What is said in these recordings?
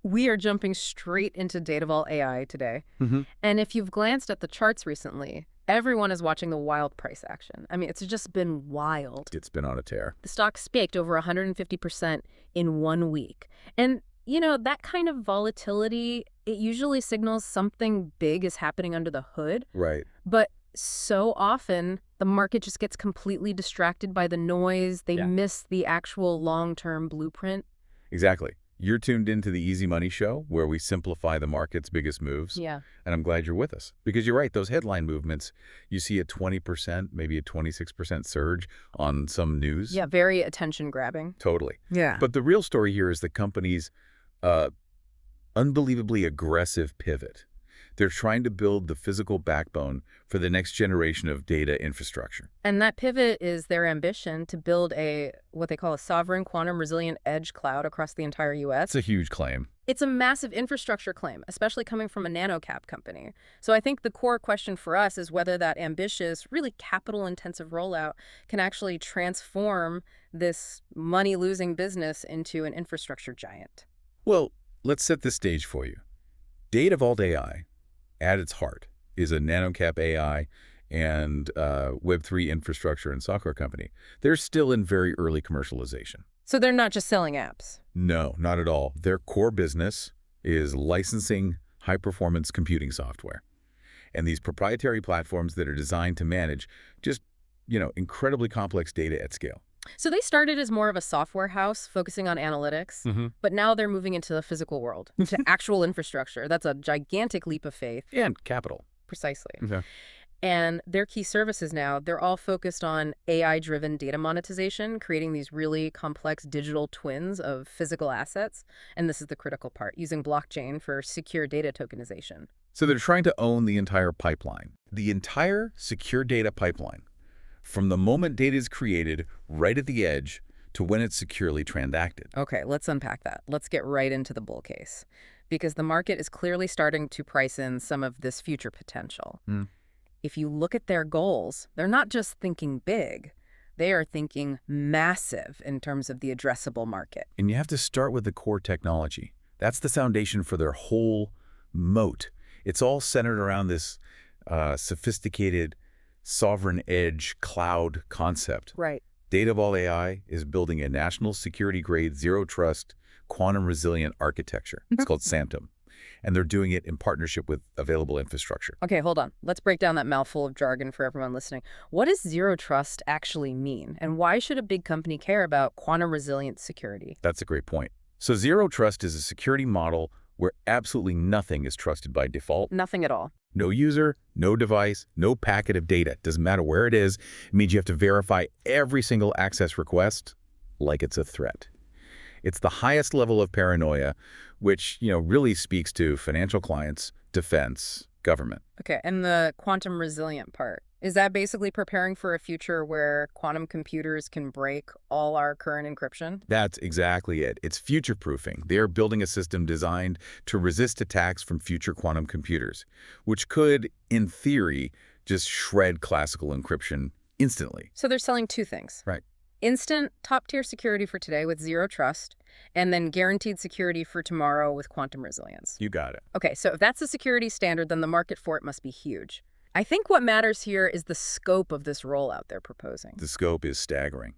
We are jumping straight into Datavault AI today. And if you've glanced at the charts recently, everyone is watching the wild price action. I mean, it's just been wild. It's been on a tear. The stock spiked over 150% in 1 week. And, that kind of volatility, it usually signals something big is happening under the hood. Right. But so often, the market just gets completely distracted by the noise. They miss the actual long-term blueprint. Exactly. You're tuned into the Easy Money Show, where we simplify the market's biggest moves. Yeah. And I'm glad you're with us. Because you're right, those headline movements, you see a 20%, maybe a 26% surge on some news. Yeah, very attention-grabbing. Totally. Yeah. But the real story here is the company's unbelievably aggressive pivot. They're trying to build the physical backbone for the next generation of data infrastructure. And that pivot is their ambition to build what they call a sovereign quantum resilient edge cloud across the entire U.S. It's a huge claim. It's a massive infrastructure claim, especially coming from a nano-cap company. So I think the core question for us is whether that ambitious, really capital-intensive rollout can actually transform this money-losing business into an infrastructure giant. Well, let's set the stage for you. Datavault AI, at its heart, is a nano-cap AI and Web3 infrastructure and software company. They're still in very early commercialization. So they're not just selling apps? No, not at all. Their core business is licensing high-performance computing software. And these proprietary platforms that are designed to manage just, incredibly complex data at scale. So they started as more of a software house focusing on analytics, but now they're moving into the physical world, to actual infrastructure. That's a gigantic leap of faith. And capital. Precisely. Okay. And their key services now, they're all focused on AI-driven data monetization, creating these really complex digital twins of physical assets. And this is the critical part, using blockchain for secure data tokenization. So they're trying to own the entire pipeline, the entire secure data pipeline, from the moment data is created right at the edge to when it's securely transacted. Okay, let's unpack that. Let's get right into the bull case, because the market is clearly starting to price in some of this future potential. If you look at their goals, they're not just thinking big. They are thinking massive in terms of the addressable market. And you have to start with the core technology. That's the foundation for their whole moat. It's all centered around this sophisticated sovereign edge cloud concept. Right. Datavault AI is building a national security-grade, zero-trust, quantum-resilient architecture. It's called SAMTM. And they're doing it in partnership with available infrastructure. Okay, hold on. Let's break down that mouthful of jargon for everyone listening. What does zero trust actually mean? And why should a big company care about quantum resilient security? That's a great point. So zero trust is a security model where absolutely nothing is trusted by default. Nothing at all. No user, no device, no packet of data. Doesn't matter where it is. It means you have to verify every single access request like it's a threat. It's the highest level of paranoia, which, really speaks to financial clients, defense, government. Okay, and the quantum resilient part, is that basically preparing for a future where quantum computers can break all our current encryption? That's exactly it. It's future-proofing. They're building a system designed to resist attacks from future quantum computers, which could, in theory, just shred classical encryption instantly. So they're selling two things. Right. Instant top-tier security for today with zero trust, and then guaranteed security for tomorrow with quantum resilience. You got it. Okay, so if that's the security standard, then the market for it must be huge. I think what matters here is the scope of this rollout they're proposing. The scope is staggering.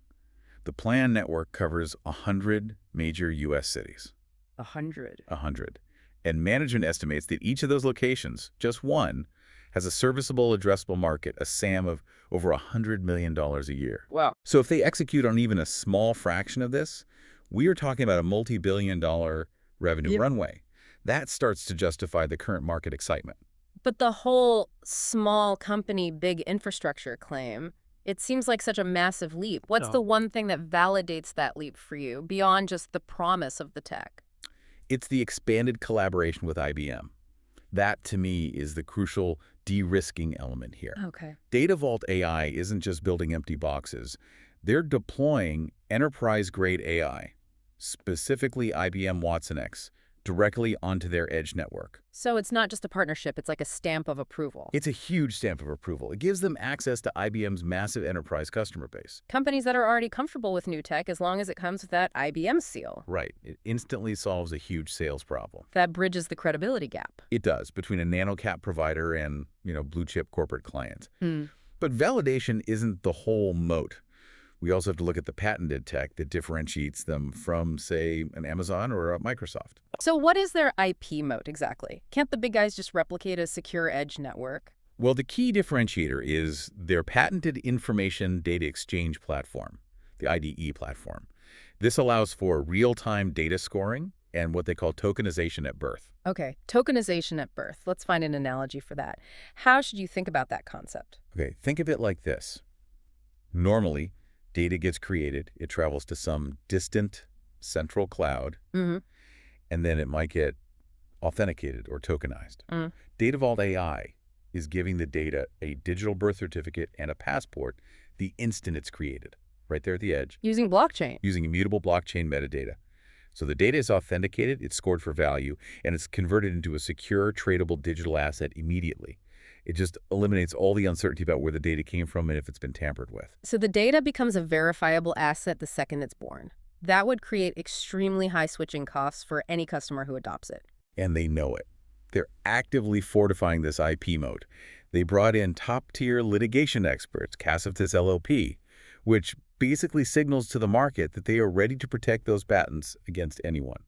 The planned network covers 100 major U.S. cities. 100? 100. And management estimates that each of those locations, just one, has a serviceable addressable market, a SAM of over $100 million a year. Wow. So if they execute on even a small fraction of this, we are talking about a multi-billion-dollar revenue runway. That starts to justify the current market excitement. But the whole small company, big infrastructure claim, it seems like such a massive leap. What's the one thing that validates that leap for you, beyond just the promise of the tech? It's the expanded collaboration with IBM. That, to me, is the crucial de-risking element here. Okay. Datavault AI isn't just building empty boxes. They're deploying enterprise-grade AI, specifically IBM Watson X, directly onto their edge network. So it's not just a partnership, it's like a stamp of approval. It's a huge stamp of approval. It gives them access to IBM's massive enterprise customer base. Companies that are already comfortable with new tech as long as it comes with that IBM seal. Right. It instantly solves a huge sales problem. That bridges the credibility gap. It does, between a nano-cap provider and, blue-chip corporate client. But validation isn't the whole moat. We also have to look at the patented tech that differentiates them from, say, an Amazon or a Microsoft. So what is their IP moat exactly? Can't the big guys just replicate a secure edge network? Well, the key differentiator is their patented information data exchange platform, the IDE platform. This allows for real-time data scoring and what they call tokenization at birth. Okay, tokenization at birth. Let's find an analogy for that. How should you think about that concept? Okay, think of it like this. Normally, data gets created, it travels to some distant central cloud, and then it might get authenticated or tokenized. Datavault AI is giving the data a digital birth certificate and a passport the instant it's created, right there at the edge. Using blockchain. Using immutable blockchain metadata. So the data is authenticated, it's scored for value, and it's converted into a secure, tradable digital asset immediately. It just eliminates all the uncertainty about where the data came from and if it's been tampered with. So the data becomes a verifiable asset the second it's born. That would create extremely high switching costs for any customer who adopts it. And they know it. They're actively fortifying this IP moat. They brought in top-tier litigation experts, Cassitas LLP, which basically signals to the market that they are ready to protect those patents against anyone.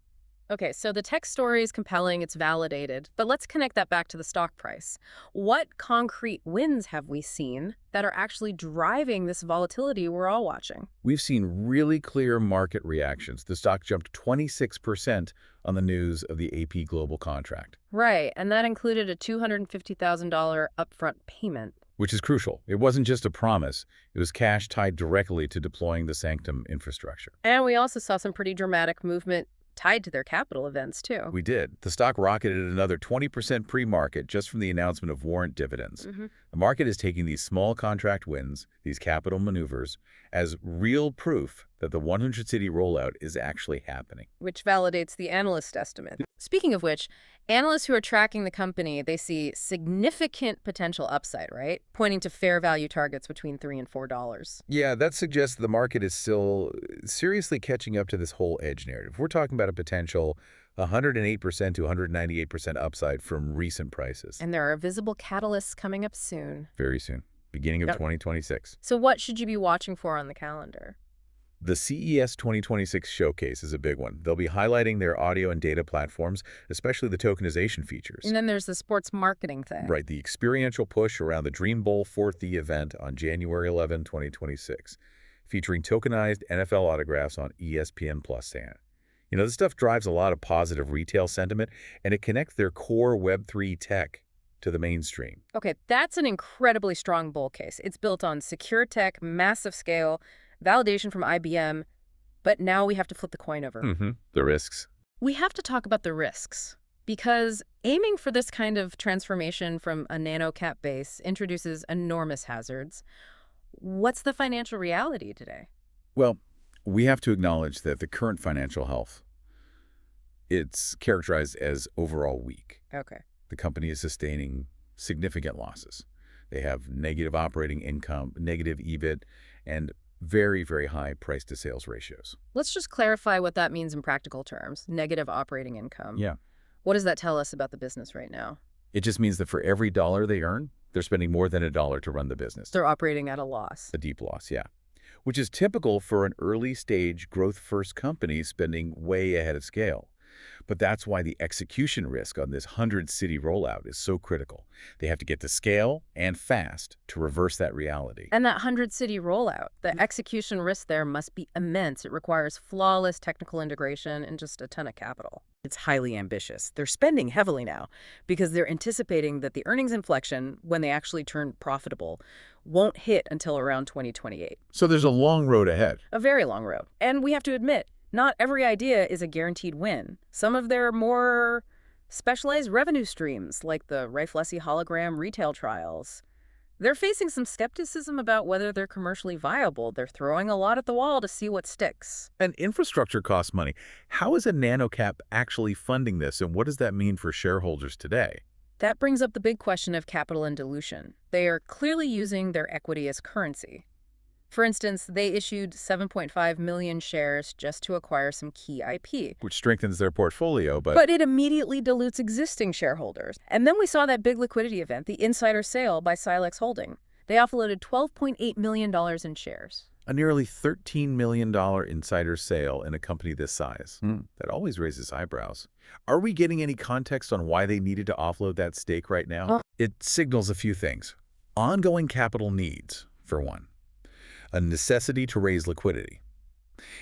Okay, so the tech story is compelling, it's validated, but let's connect that back to the stock price. What concrete wins have we seen that are actually driving this volatility we're all watching? We've seen really clear market reactions. The stock jumped 26% on the news of the AP Global contract. Right, and that included a $250,000 upfront payment. Which is crucial. It wasn't just a promise. It was cash tied directly to deploying the Sanctum infrastructure. And we also saw some pretty dramatic movement tied to their capital events, too. We did. The stock rocketed another 20% pre-market just from the announcement of warrant dividends. The market is taking these small contract wins, these capital maneuvers, as real proof that the 100-city rollout is actually happening. Which validates the analyst estimate. Speaking of which, analysts who are tracking the company, they see significant potential upside, right? Pointing to fair value targets between $3 and $4. Yeah, that suggests the market is still seriously catching up to this whole edge narrative. We're talking about a potential 108% to 198% upside from recent prices. And there are visible catalysts coming up soon. Very soon, beginning of 2026. So what should you be watching for on the calendar? The CES 2026 showcase is a big one. They'll be highlighting their audio and data platforms, especially the tokenization features. And then there's the sports marketing thing. Right, the experiential push around the Dream Bowl 4th event on January 11, 2026, featuring tokenized NFL autographs on ESPN Plus. This stuff drives a lot of positive retail sentiment, and it connects their core Web3 tech to the mainstream. Okay, that's an incredibly strong bull case. It's built on secure tech, massive scale, validation from IBM, but now we have to flip the coin over. The risks. We have to talk about the risks, because aiming for this kind of transformation from a nano-cap base introduces enormous hazards. What's the financial reality today? Well, we have to acknowledge that the current financial health, it's characterized as overall weak. Okay. The company is sustaining significant losses. They have negative operating income, negative EBIT, and very, very high price-to-sales ratios. Let's just clarify what that means in practical terms. Negative operating income. Yeah. What does that tell us about the business right now? It just means that for every dollar they earn, they're spending more than $1 to run the business. They're operating at a loss. A deep loss, yeah. Which is typical for an early-stage, growth-first company spending way ahead of scale. But that's why the execution risk on this 100-city rollout is so critical. They have to get to scale and fast to reverse that reality. And that 100-city rollout, the execution risk there must be immense. It requires flawless technical integration and just a ton of capital. It's highly ambitious. They're spending heavily now because they're anticipating that the earnings inflection, when they actually turn profitable, won't hit until around 2028. So there's a long road ahead. A very long road. And we have to admit, not every idea is a guaranteed win. Some of their more specialized revenue streams, like the Riflesi hologram retail trials, They're facing some skepticism about whether they're commercially viable. They're throwing a lot at the wall to see what sticks. And infrastructure costs money. How is a nanocap actually funding this, and what does that mean for shareholders today? That brings up the big question of capital and dilution. They are clearly using their equity as currency. For instance, they issued 7.5 million shares just to acquire some key IP. Which strengthens their portfolio, But it immediately dilutes existing shareholders. And then we saw that big liquidity event, the insider sale by Silex Holding. They offloaded $12.8 million in shares. a nearly $13 million insider sale in a company this size. That always raises eyebrows. Are we getting any context on why they needed to offload that stake right now? It signals a few things. Ongoing capital needs, for one. A necessity to raise liquidity.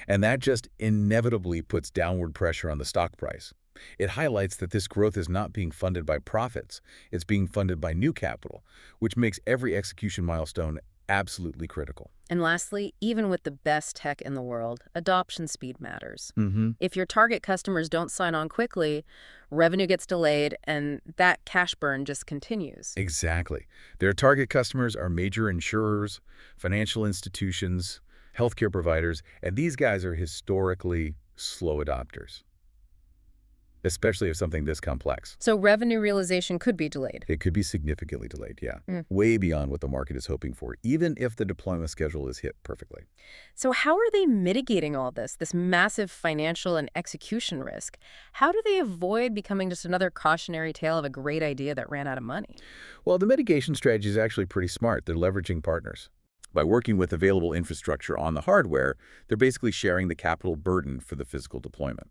And that just inevitably puts downward pressure on the stock price. It highlights that this growth is not being funded by profits. It's being funded by new capital, which makes every execution milestone absolutely critical. And lastly, even with the best tech in the world, adoption speed matters. Mm-hmm. If your target customers don't sign on quickly, revenue gets delayed, and that cash burn just continues. Exactly. Their target customers are major insurers, financial institutions, healthcare providers, and these guys are historically slow adopters, especially if something this complex. So revenue realization could be delayed. It could be significantly delayed, yeah. Way beyond what the market is hoping for, even if the deployment schedule is hit perfectly. So how are they mitigating all this massive financial and execution risk? How do they avoid becoming just another cautionary tale of a great idea that ran out of money? Well, the mitigation strategy is actually pretty smart. They're leveraging partners. By working with available infrastructure on the hardware, they're basically sharing the capital burden for the physical deployment.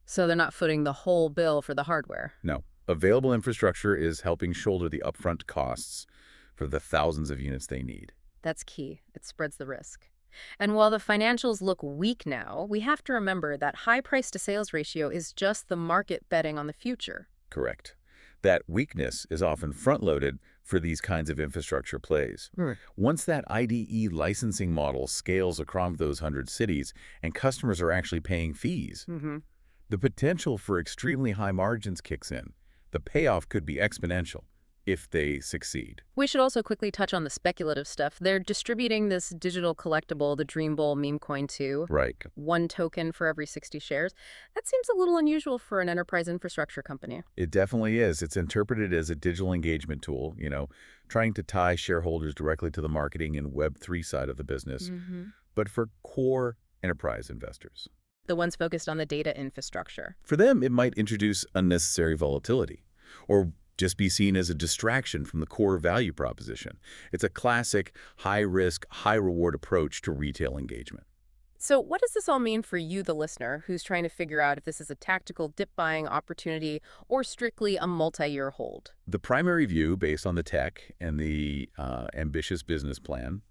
So they're not footing the whole bill for the hardware. No. Available infrastructure is helping shoulder the upfront costs for the thousands of units they need. That's key. It spreads the risk. And while the financials look weak now, we have to remember that high price-to-sales ratio is just the market betting on the future. Correct. That weakness is often front-loaded for these kinds of infrastructure plays. Once that IDE licensing model scales across those 100 cities and customers are actually paying fees, the potential for extremely high margins kicks in. The payoff could be exponential if they succeed. We should also quickly touch on the speculative stuff. They're distributing this digital collectible, the Dream Bowl meme coin too. Right. 1 token for every 60 shares. That seems a little unusual for an enterprise infrastructure company. It definitely is. It's interpreted as a digital engagement tool, trying to tie shareholders directly to the marketing and Web3 side of the business, but for core enterprise investors. The ones focused on the data infrastructure. For them, it might introduce unnecessary volatility or just be seen as a distraction from the core value proposition. It's a classic high-risk, high-reward approach to retail engagement. So what does this all mean for you, the listener, who's trying to figure out if this is a tactical dip-buying opportunity or strictly a multi-year hold? The primary view, based on the tech and the ambitious business plan,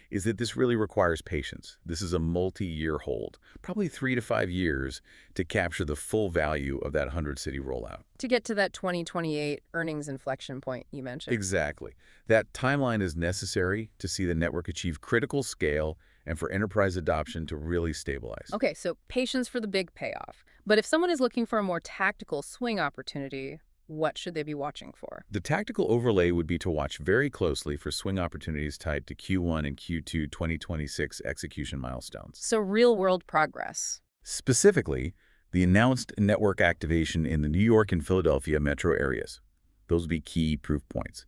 is that this really requires patience. This is a multi-year hold, probably 3 to 5 years to capture the full value of that 100-city rollout. To get to that 2028 earnings inflection point you mentioned. Exactly. That timeline is necessary to see the network achieve critical scale and for enterprise adoption to really stabilize. Okay, so patience for the big payoff. But if someone is looking for a more tactical swing opportunity, what should they be watching for? The tactical overlay would be to watch very closely for swing opportunities tied to Q1 and Q2 2026 execution milestones. So real-world progress. Specifically, the announced network activation in the New York and Philadelphia metro areas. Those would be key proof points.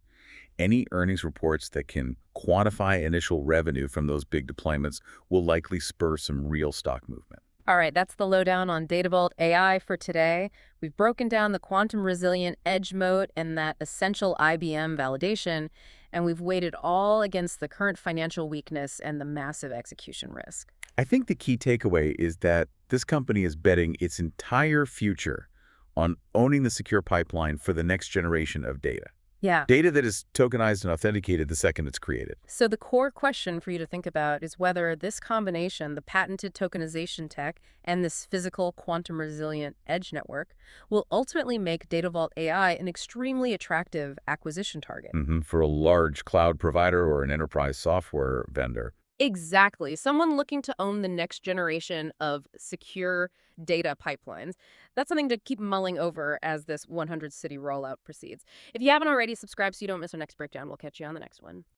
Any earnings reports that can quantify initial revenue from those big deployments will likely spur some real stock movement. All right, that's the lowdown on Datavault AI for today. We've broken down the quantum resilient edge moat and that essential IBM validation, and we've weighed it all against the current financial weakness and the massive execution risk. I think the key takeaway is that this company is betting its entire future on owning the secure pipeline for the next generation of data. Yeah. Data that is tokenized and authenticated the second it's created. So the core question for you to think about is whether this combination, the patented tokenization tech and this physical quantum resilient edge network, will ultimately make Datavault AI an extremely attractive acquisition target. For a large cloud provider or an enterprise software vendor. Exactly. Someone looking to own the next generation of secure data pipelines. That's something to keep mulling over as this 100-city rollout proceeds. If you haven't already, subscribe so you don't miss our next breakdown. We'll catch you on the next one.